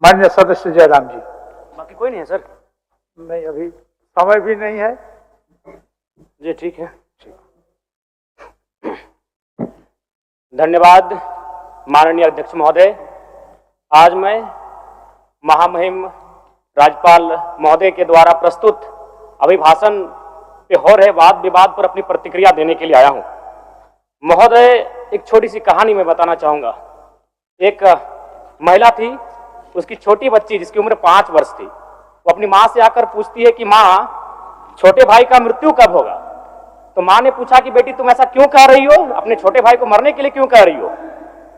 माननीय सदस्य जयराम जी। बाकी कोई नहीं है सर? नहीं, अभी समय भी नहीं है जी। ठीक है, धन्यवाद माननीय अध्यक्ष महोदय। आज मैं महामहिम राज्यपाल महोदय के द्वारा प्रस्तुत अभिभाषण पे हो रहे वाद विवाद पर अपनी प्रतिक्रिया देने के लिए आया हूं। महोदय, एक छोटी सी कहानी मैं बताना चाहूंगा। एक महिला थी, उसकी छोटी बच्ची जिसकी उम्र 5 वर्ष थी, वो अपनी माँ से आकर पूछती है कि माँ, छोटे भाई का मृत्यु कब होगा? तो माँ ने पूछा कि बेटी तुम ऐसा क्यों कह रही हो, अपने छोटे भाई को मरने के लिए क्यों कह रही हो?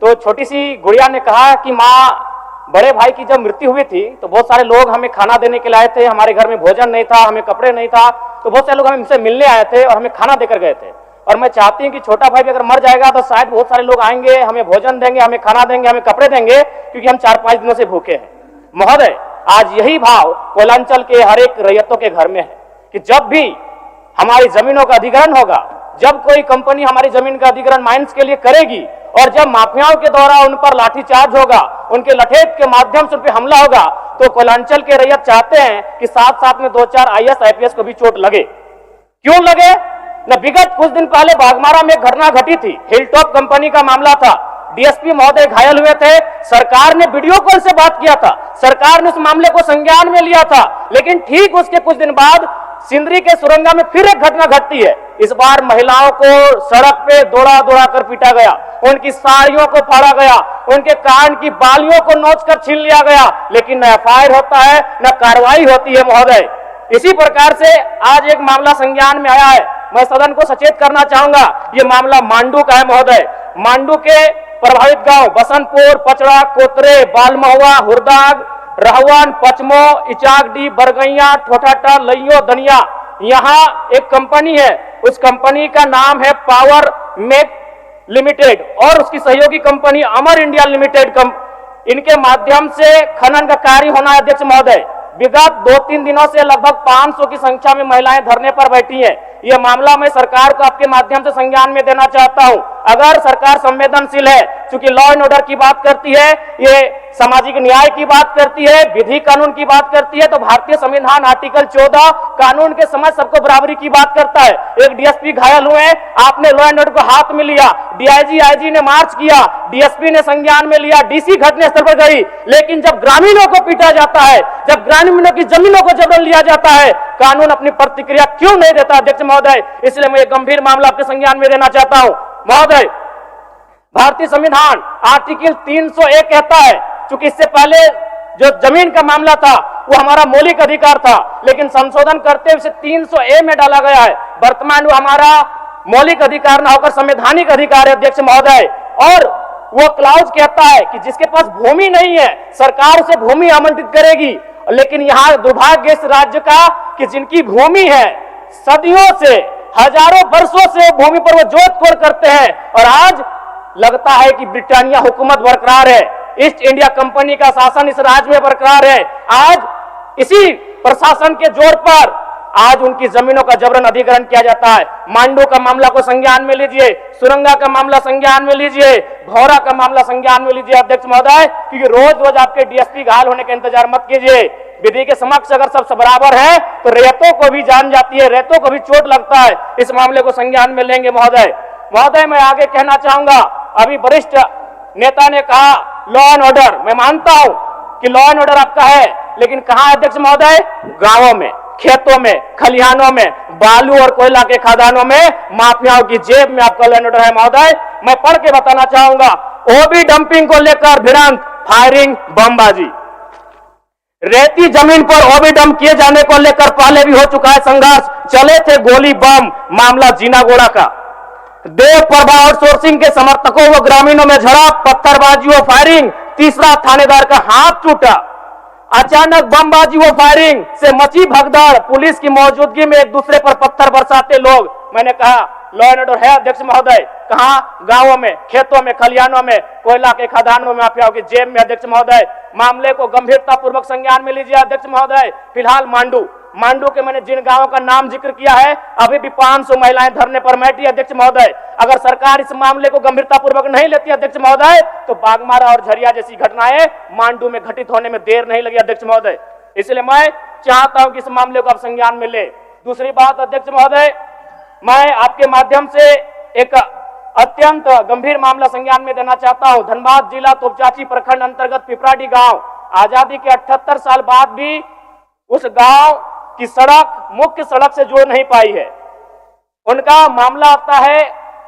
तो छोटी सी गुड़िया ने कहा कि माँ, बड़े भाई की जब मृत्यु हुई थी तो बहुत सारे लोग हमें खाना देने के लिए आए थे, हमारे घर में भोजन नहीं था, हमें कपड़े नहीं था, तो बहुत सारे लोग हमसे मिलने आए थे और हमें खाना देकर गए थे। और मैं चाहती हूँ कि छोटा भाई भी अगर मर जाएगा तो शायद बहुत सारे लोग आएंगे, हमें भोजन देंगे, हमें खाना देंगे, हमें कपड़े देंगे, क्योंकि हम 4-5 दिनों से भूखे हैं। महोदय, आज यही भाव कोयलांचल के हर एक रैयतों के घर में है कि जब भी हमारी जमीनों का अधिग्रहण होगा, जब कोई कंपनी हमारी जमीन का अधिग्रहण माइंस के लिए करेगी और जब माफियाओं के द्वारा उन पर लाठीचार्ज होगा, उनके लठेत के माध्यम से उन पर हमला होगा, तो कोयलांचल के रैयत चाहते हैं कि साथ साथ में 2-4 IAS IPS को भी चोट लगे। क्यों लगे? न विगत कुछ दिन पहले बाघमारा में एक घटना घटी थी, हिलटॉप कंपनी का मामला था, डीएसपी महोदय घायल हुए थे, सरकार ने वीडियो कॉल से बात किया था, सरकार ने उस मामले को संज्ञान में लिया था, लेकिन ठीक उसके कुछ दिन बाद सिंदरी के सुरंगा में फिर एक घटना घटती है। इस बार महिलाओं को सड़क पे दौड़ा दौड़ा कर पीटा गया, उनकी साड़ियों को फाड़ा गया, उनके कान की बालियों को नोचकर छीन लिया गया, लेकिन न FIR होता है, न कार्रवाई होती है। महोदय, इसी प्रकार से आज एक मामला संज्ञान में आया है। मैं सदन को सचेत करना चाहूंगा, ये मामला मांडू का है। महोदय, मांडू के प्रभावित गांव बसंतपुर, पचड़ा, कोतरे, बालमहुआ, हुरदाग, रहवान, पचमो, इचाकडी, बरगैया, ठोठाटा, लइयो, दनिया, यहाँ एक कंपनी है, उस कंपनी का नाम है पावर मेक लिमिटेड और उसकी सहयोगी कंपनी अमर इंडिया लिमिटेड। इनके माध्यम से खनन का कार्य होना है। अध्यक्ष महोदय, विगत 2-3 दिनों से लगभग 500 की संख्या में महिलाएं धरने पर बैठी हैं। यह मामला मैं सरकार को आपके माध्यम से संज्ञान में देना चाहता हूं। अगर सरकार संवेदनशील है, क्योंकि लॉ एंड ऑर्डर की बात करती है, ये सामाजिक न्याय की बात करती है, विधि कानून की बात करती है, तो भारतीय संविधान आर्टिकल 14 कानून के समझ सबको बराबरी की बात करता है। एक डीएसपी घायल हुए, आपने लॉ एंड ऑर्डर को हाथ में लिया, डीआईजी आईजी ने मार्च किया, डीएसपी ने संज्ञान में लिया, डीसी घटनास्थल पर गई, लेकिन जब ग्रामीणों को पीटा जाता है, जब ग्रामीणों की जमीनों को जबरन लिया जाता है, कानून अपनी प्रतिक्रिया क्यों नहीं देता? अध्यक्ष महोदय, इसलिए मैं एक गंभीर मामला आपके संज्ञान में देना चाहता हूं। महोदय, भारतीय संविधान आर्टिकल 301 कहता है, चूंकि इससे पहले जो जमीन का मामला था वो हमारा मौलिक अधिकार था, लेकिन संशोधन करते हुए 300A में डाला गया है। वर्तमान वो हमारा मौलिक अधिकार ना होकर संवैधानिक अधिकार है। अध्यक्ष महोदय, और वो क्लाउज कहता है कि जिसके पास भूमि नहीं है सरकार उसे भूमि आवंटित करेगी, लेकिन यहाँ दुर्भाग्य इस राज्य का कि जिनकी भूमि है, सदियों से, हजारों वर्षों से भूमि पर वो जोत कोड़ करते हैं, और आज लगता है कि ब्रिटानिया हुकूमत बरकरार है, ईस्ट इंडिया कंपनी का शासन इस राज्य में बरकरार है। आज इसी प्रशासन के जोर पर आज उनकी जमीनों का जबरन अधिग्रहण किया जाता है। मांडू का मामला को संज्ञान में लीजिए, सुरंगा का मामला संज्ञान में लीजिए, भौरा का मामला संज्ञान में लीजिए। अध्यक्ष महोदय, क्योंकि रोज रोज आपके डीएसपी घायल होने का इंतजार मत कीजिए। विधि के समक्ष अगर सब बराबर है तो रैयतों को भी जान जाती है, रैयतों को भी चोट लगता है। इस मामले को संज्ञान में लेंगे। महोदय, मैं आगे कहना चाहूंगा, अभी वरिष्ठ नेता ने कहा लॉ एंड ऑर्डर, मैं मानता हूं कि लॉ एंड ऑर्डर आपका है, लेकिन कहां है अध्यक्ष महोदय? गांवों में, खेतों में, खलिहानों में, बालू और कोयला के खदानों में, माफियाओं की जेब में आपका लॉ एंड ऑर्डर है। महोदय, मैं पढ़ के बताना चाहूंगा, ओबी डंपिंग को लेकर भिड़ंत, फायरिंग, बमबाजी, रेती जमीन पर ओबी डंप किए जाने को लेकर पहले भी हो चुका है संघर्ष, चले थे गोली बम, मामला जीनागोड़ा का। देव प्रभा आउटसोर्सिंग के समर्थकों व ग्रामीणों में झड़प, पत्थरबाजी व फायरिंग, तीसरा थानेदार का हाथ टूटा। अचानक बमबाजी व फायरिंग से मची भगदड़, पुलिस की मौजूदगी में एक दूसरे पर पत्थर बरसाते लोग। मैंने कहा लॉ एंड ऑर्डर है अध्यक्ष महोदय, कहां? गांवों में, खेतों में, खलिहानों में, कोयला के खदानों में, माफियाओं की जेब में। अध्यक्ष महोदय, मामले को गंभीरता पूर्वक संज्ञान में लीजिए। अध्यक्ष महोदय, फिलहाल मांडू के मैंने जिन गांवों का नाम जिक्र किया है, अभी भी 500 महिलाएं धरने पर बैठी। अध्यक्ष महोदय, अगर सरकार इस मामले को गंभीरता पूर्वक नहीं लेती अध्यक्ष महोदय, तो बागमारा और झरिया जैसी घटनाएं मांडू में घटित होने में देर नहीं लगी अध्यक्ष महोदय। इसलिए मैं चाहता हूं कि इस मामले को आप संज्ञान में ले। दूसरी बात अध्यक्ष महोदय, मैं आपके माध्यम से एक अत्यंत गंभीर मामला संज्ञान में देना चाहता हूं। धनबाद जिला तोपचाची प्रखंड अंतर्गत पिपराडी गांव आजादी के 78 साल बाद भी उस गांव की सड़क मुख्य सड़क से जोड़ नहीं पाई है। उनका मामला आता है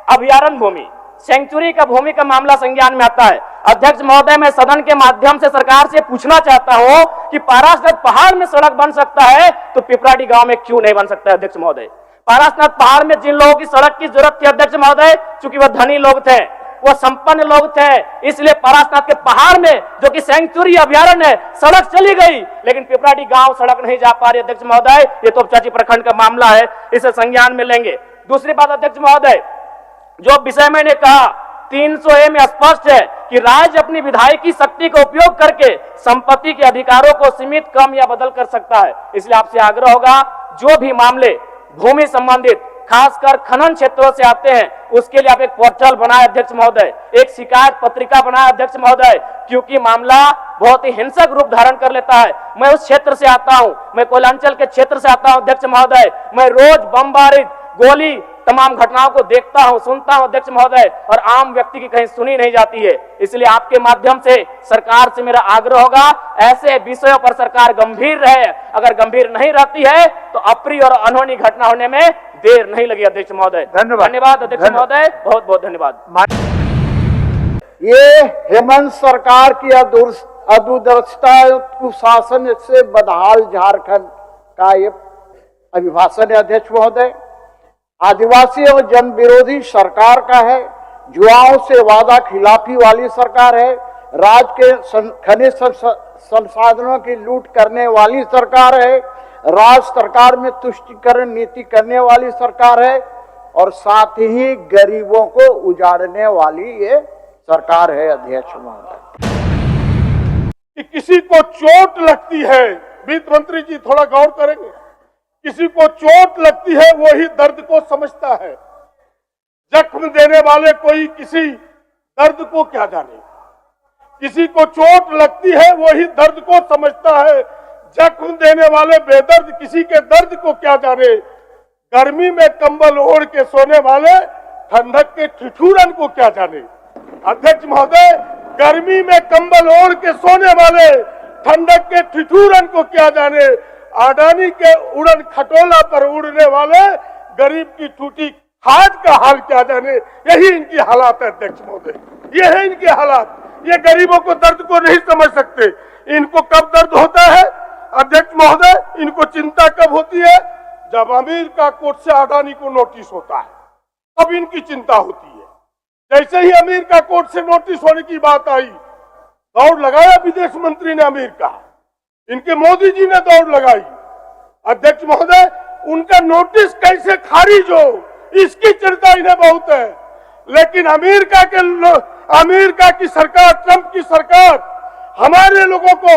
अभयारण्य भूमि, सेंचुरी का भूमि का मामला संज्ञान में आता है। अध्यक्ष महोदय, मैं सदन के माध्यम से सरकार से पूछना चाहता हूं कि पारासनाथ पहाड़ में सड़क बन सकता है तो पिपराडी गांव में क्यों नहीं बन सकता है अध्यक्ष महोदय? पारासनाथ पहाड़ में जिन लोगों की सड़क की जरूरत थी अध्यक्ष महोदय, चूंकि वह धनी लोग थे, वो संपन्न लोग थे, इसलिए पारासनाथ के पहाड़ में जो कि सेंचुरी अभयारण्य है सड़क चली गई, लेकिन पिपराडी गांव सड़क नहीं जा पा रही अध्यक्ष महोदय। ये तोपचाची प्रखंड का मामला है, इसे संज्ञान में लेंगे। दूसरी बात अध्यक्ष महोदय, जो विषय मैंने कहा 300A में स्पष्ट है कि राज्य अपनी विधायकी शक्ति का उपयोग करके संपत्ति के अधिकारों को सीमित, कम या बदल कर सकता है। इसलिए आपसे आग्रह होगा, जो भी मामले भूमि संबंधित खासकर खनन क्षेत्रों से आते हैं, उसके लिए आप एक पोर्टल बनाए अध्यक्ष महोदय, एक शिकायत पत्रिका बनाए अध्यक्ष महोदय, क्योंकि मामला बहुत ही हिंसक रूप धारण कर लेता है। मैं उस क्षेत्र से आता हूं, मैं कोयलांचल के क्षेत्र से आता हूं अध्यक्ष महोदय, मैं रोज बमबारिश, गोली, तमाम घटनाओं को देखता हूं, सुनता हूं अध्यक्ष महोदय, और आम व्यक्ति की कहीं सुनी नहीं जाती है। इसलिए आपके माध्यम से सरकार से मेरा आग्रह होगा, ऐसे विषयों पर सरकार गंभीर रहे। अगर गंभीर नहीं रहती है तो अप्रिय और अनहोनी घटना होने में देर नहीं लगी अध्यक्ष महोदय। धन्यवाद अध्यक्ष महोदय, बहुत बहुत धन्यवाद। ये हेमंत सरकार की अदूरदर्शिता, कुशासन से बदहाल झारखंड का ये अभिभाषण है अध्यक्ष महोदय। आदिवासी एवं जन विरोधी सरकार का है, युवाओं से वादा खिलाफी वाली सरकार है, राज्य के खनिज संसाधनों की लूट करने वाली सरकार है, राज्य सरकार में तुष्टीकरण नीति करने वाली सरकार है, और साथ ही गरीबों को उजाड़ने वाली ये सरकार है अध्यक्ष महोदय। कि किसी को चोट लगती है, वित्त मंत्री जी थोड़ा गौर करेंगे, किसी को चोट लगती है वो ही दर्द को समझता है। जख्म देने वाले कोई किसी दर्द को क्या जाने, किसी को चोट लगती है वो ही दर्द को समझता है। जख्म देने वाले बेदर्द किसी के दर्द को क्या जाने। गर्मी में कंबल ओढ़ के सोने वाले ठंडक के ठिठुरन को क्या जाने। अध्यक्ष महोदय, गर्मी में कंबल ओढ़ के सोने वाले ठंडक के ठिठुरन को क्या जाने। अडानी के उड़न खटोला पर उड़ने वाले गरीब की टूटी खाट का हाल क्या जाने। यही इनकी हालात है अध्यक्ष महोदय, ये है इनके हालात। ये गरीबों को दर्द को नहीं समझ सकते। इनको कब दर्द होता है अध्यक्ष महोदय, इनको चिंता कब होती है, जब अमेरिका कोर्ट से अडानी को नोटिस होता है, तब इनकी चिंता होती है। जैसे ही अमेरिका कोर्ट से नोटिस होने की बात आई, दौड़ लगाया विदेश मंत्री ने अमेरिका, इनके मोदी जी ने दौड़ लगाई। अध्यक्ष महोदय, उनका नोटिस कैसे खारिज हो, इसकी चिंता इन्हें बहुत है। लेकिन अमेरिका की सरकार, ट्रंप की सरकार हमारे लोगों को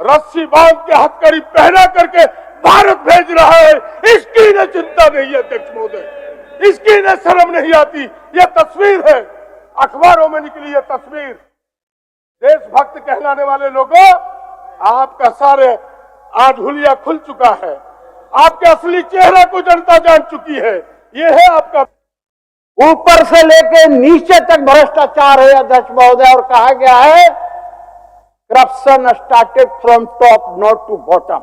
रस्सी बांध के हथकड़ी पहना करके भारत भेज रहा है, इसकी इन्हें चिंता नहीं है अध्यक्ष महोदय, इसकी इन्हें शर्म नहीं आती। यह तस्वीर है, अखबारों में निकली यह तस्वीर। देशभक्त कहलाने वाले लोगों, आपका सारे आज हुलिया खुल चुका है, आपके असली चेहरा को जनता जान चुकी है। ये है आपका ऊपर से लेके नीचे तक भ्रष्टाचार है अध्यक्ष महोदय, और कहा गया है corruption started from top not to bottom.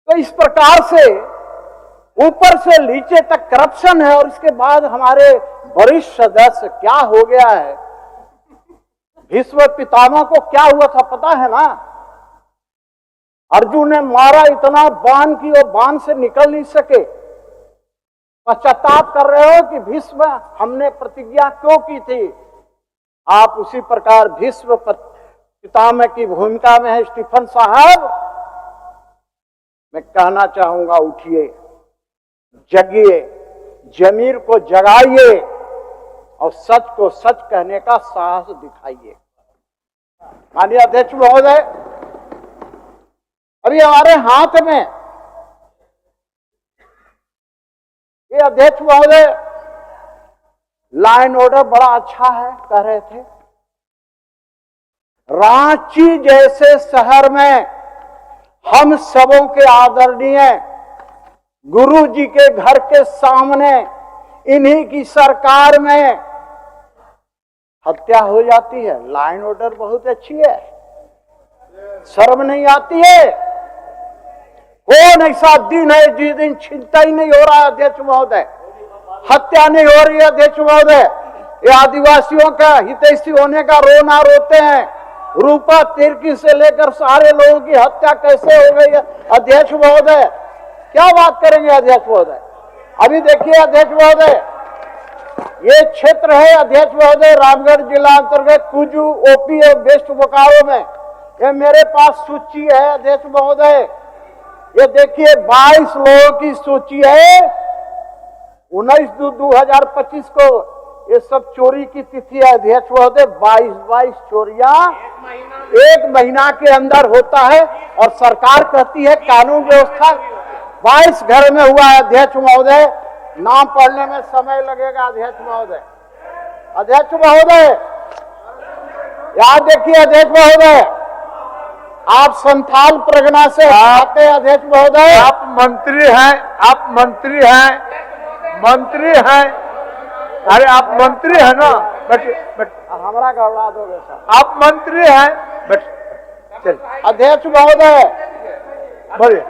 तो इस प्रकार से ऊपर से नीचे तक करप्शन है, और इसके बाद हमारे वरिष्ठ सदस्य क्या हो गया है, भीष्म पितामह को क्या हुआ था पता है ना। अर्जुन ने मारा इतना बाण की वो बाण से निकल नहीं सके। पश्चाताप कर रहे हो कि भीष्म हमने प्रतिज्ञा क्यों की थी। आप उसी प्रकार भीष्म पितामह की भूमिका में है स्टीफन साहब। मैं कहना चाहूंगा, उठिए, जगिए, जमीर को जगाइए और सच को सच कहने का साहस दिखाइए। माननीय अध्यक्ष महोदय, अभी हमारे हाथ में ये अध्यक्ष महोदय लाइन ऑर्डर बड़ा अच्छा है कह रहे थे। रांची जैसे शहर में हम सबों के आदरणीय गुरु जी के घर के सामने इन्हीं की सरकार में हत्या हो जाती है। लाइन ऑर्डर बहुत अच्छी है, शर्म नहीं आती है। कौन ऐसा दिन है जिस दिन चिंता ही नहीं हो रहा है अध्यक्ष महोदय, हत्या नहीं हो रही है अध्यक्ष महोदय। ये आदिवासियों का हितैषी होने का रोना रोते हैं। रूपा तिर्की से लेकर सारे लोगों की हत्या कैसे हो गई है अध्यक्ष महोदय, क्या बात करेंगे अध्यक्ष महोदय। अभी देखिए अध्यक्ष महोदय, ये क्षेत्र है अध्यक्ष महोदय रामगढ़ जिला अंतर्गत कुजू ओपी और वेस्ट बोकारो में। ये मेरे पास सूची है अध्यक्ष महोदय, ये देखिए 22 लोगों की सूची है। 19/2/2025 को ये सब चोरी की तिथि है अध्यक्ष महोदय। 22 चोरियां एक महीना के अंदर होता है और सरकार कहती है कानून व्यवस्था। 22 घर में हुआ है अध्यक्ष महोदय, नाम पढ़ने में समय लगेगा अध्यक्ष महोदय। अध्यक्ष महोदय याद देखिए अध्यक्ष महोदय, आप संथाल परगना से आते हैं अध्यक्ष महोदय। आप मंत्री हैं, आप मंत्री हैं, मंत्री हैं। अरे आप मंत्री हैं ना, बट हमारा गड़बड़ा दोगे सर। आप मंत्री हैं, बट चल अध्यक्ष महोदय बोलिए।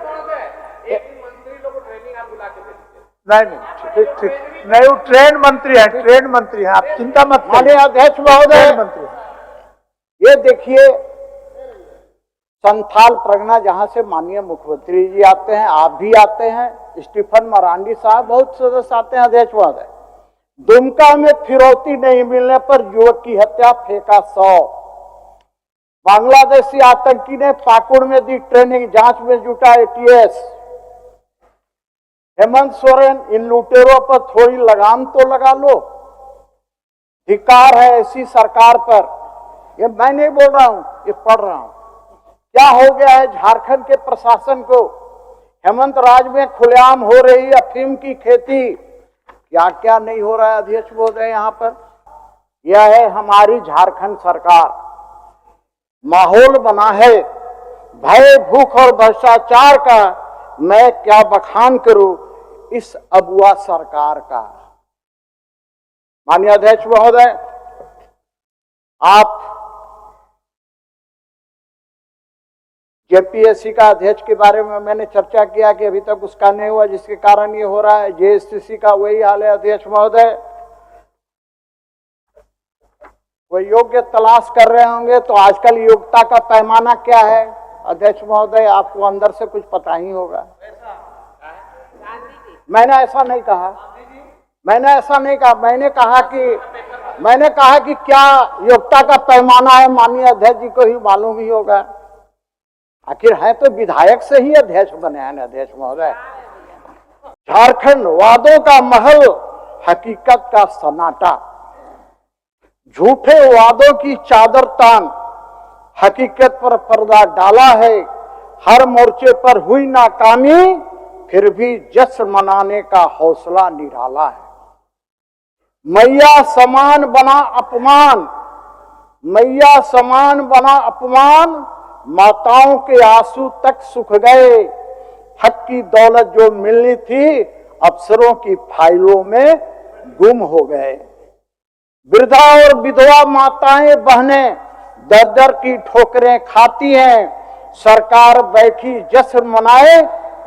नहीं ठीक ठीक नहीं, वो ट्रेन मंत्री है, ट्रेन मंत्री है, आप चिंता मत करिए। माननीय अध्यक्ष महोदय, मंत्री ये देखिए संथाल परगना जहां से माननीय मुख्यमंत्री जी आते हैं, आप भी आते हैं, स्टीफन मरांडी साहब बहुत सदस्य आते हैं अध्यक्ष महोदय। दुमका में फिरौती नहीं मिलने पर युवक की हत्या, फेंका 100। बांग्लादेशी आतंकी ने पाकुड़ में दी ट्रेनिंग, जांच में जुटा एटीएस। हेमंत सोरेन, इन लुटेरों पर थोड़ी लगाम तो लगा लो, धिक्कार है ऐसी सरकार पर। ये मैं नहीं बोल रहा हूं, ये पढ़ रहा हूं। क्या हो गया है झारखंड के प्रशासन को। हेमंत राज में खुलेआम हो रही अफीम की खेती, क्या क्या नहीं हो रहा है अध्यक्ष महोदय यहाँ पर। यह है हमारी झारखंड सरकार, माहौल बना है भय, भूख और भ्रष्टाचार का। मैं क्या बखान करूं इस अबुआ सरकार का। माननीय अध्यक्ष महोदय, आप जेपीएससी का अध्यक्ष के बारे में मैंने चर्चा किया कि अभी तक उसका नहीं हुआ, जिसके कारण ये हो रहा है। जेएससीसी का वही हाल है अध्यक्ष महोदय। कोई योग्य तलाश कर रहे होंगे तो आजकल योग्यता का पैमाना क्या है अध्यक्ष महोदय, आपको अंदर से कुछ पता ही होगा। मैंने ऐसा नहीं कहा, मैंने ऐसा नहीं कहा। मैंने कहा कि क्या योग्यता का पैमाना है, माननीय अध्यक्ष जी को ही मालूम ही होगा। आखिर है तो विधायक से ही अध्यक्ष बने हैं अध्यक्ष महोदय। झारखंड वादों का महल, हकीकत का सन्नाटा। झूठे वादों की चादर तान, हकीकत पर पर्दा डाला है। हर मोर्चे पर हुई नाकामी, फिर भी जश्न मनाने का हौसला निराला है। मैया समान बना अपमान, मैया समान बना अपमान। माताओं के आंसू तक सूख गए। हक की दौलत जो मिलनी थी अफसरों की फाइलों में गुम हो गए। वृद्धा और विधवा माताएं बहनें दर दर की ठोकरें खाती हैं। सरकार बैठी जश्न मनाए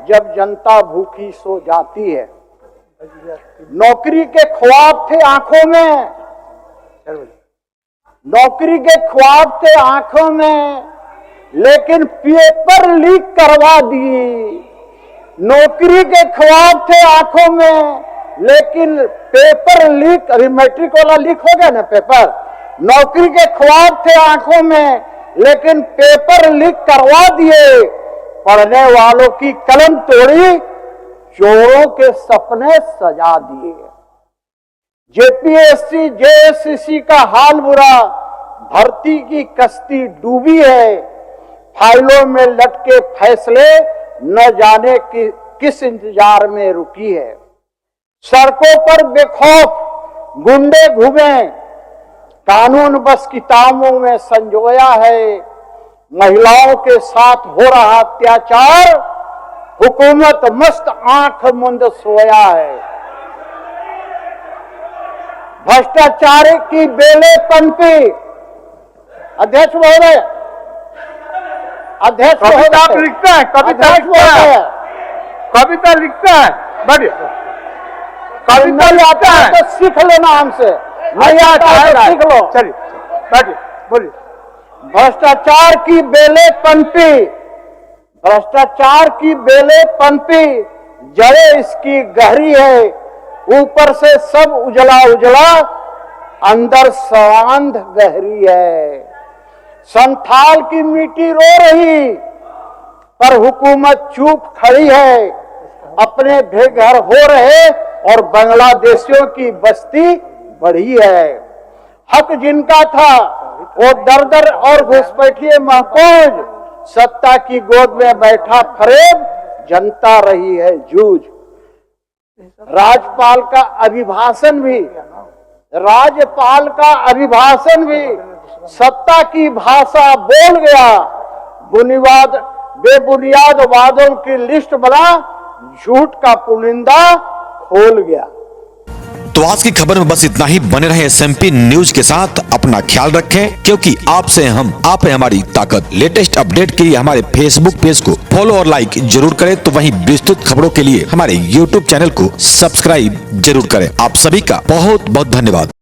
जब जनता भूखी सो जाती है। नौकरी के ख्वाब थे आंखों में, नौकरी के ख्वाब थे आंखों में, लेकिन पेपर लीक करवा दिए। नौकरी के ख्वाब थे आंखों में, लेकिन पेपर लीक, अभी मैट्रिक वाला लीक हो गया ना पेपर। नौकरी के ख्वाब थे आंखों में, लेकिन पेपर लीक करवा दिए। पढ़ने वालों की कलम तोड़ी, चोरों के सपने सजा दिए। जेपीएससी जेएससीसी का हाल बुरा, भर्ती की कश्ती डूबी है। फाइलों में लटके फैसले न जाने किस इंतजार में रुकी है। सड़कों पर बेखौफ गुंडे घूमे, कानून बस किताबों में संजोया है। महिलाओं के साथ हो रहा अत्याचार, हुकूमत मस्त आंख मुंद सोया है। भ्रष्टाचार की बेले पनपी। अध्यक्ष महोदय, अध्यक्ष कविता आप महोदय, लिखते हैं, कविता अध्यक्ष लिखते हैं, महोदय, कविता लिखते हैं, बढ़िए कविता नहीं लिखते आता है हैं। तो सीख लेना हमसे, नहीं आता है तो सीख लो। चलिए बैठिए, बोलिए। भ्रष्टाचार की बेले पनपी, भ्रष्टाचार की बेले पनपी, जड़े इसकी गहरी है। ऊपर से सब उजला उजला, अंदर स्वांध गहरी है। संथाल की मिट्टी रो रही, पर हुकूमत चुप खड़ी है। अपने बेघर हो रहे और बांग्लादेशियों की बस्ती बढ़ी है। हक जिनका था वो दर दर और घुसपैठिए महफूज, सत्ता की गोद में बैठा फरेब, जनता रही है जूझ। राज्यपाल का अभिभाषण भी सत्ता की भाषा बोल गया। बेबुनियाद वादों की लिस्ट बना, झूठ का पुलिंदा खोल गया। तो आज की खबर में बस इतना ही। बने रहे SMP न्यूज के साथ। अपना ख्याल रखें, क्योंकि आपसे हम, आप है हमारी ताकत। लेटेस्ट अपडेट के लिए हमारे फेसबुक पेज को फॉलो और लाइक जरूर करें। तो वहीं विस्तृत खबरों के लिए हमारे YouTube चैनल को सब्सक्राइब जरूर करें। आप सभी का बहुत बहुत धन्यवाद।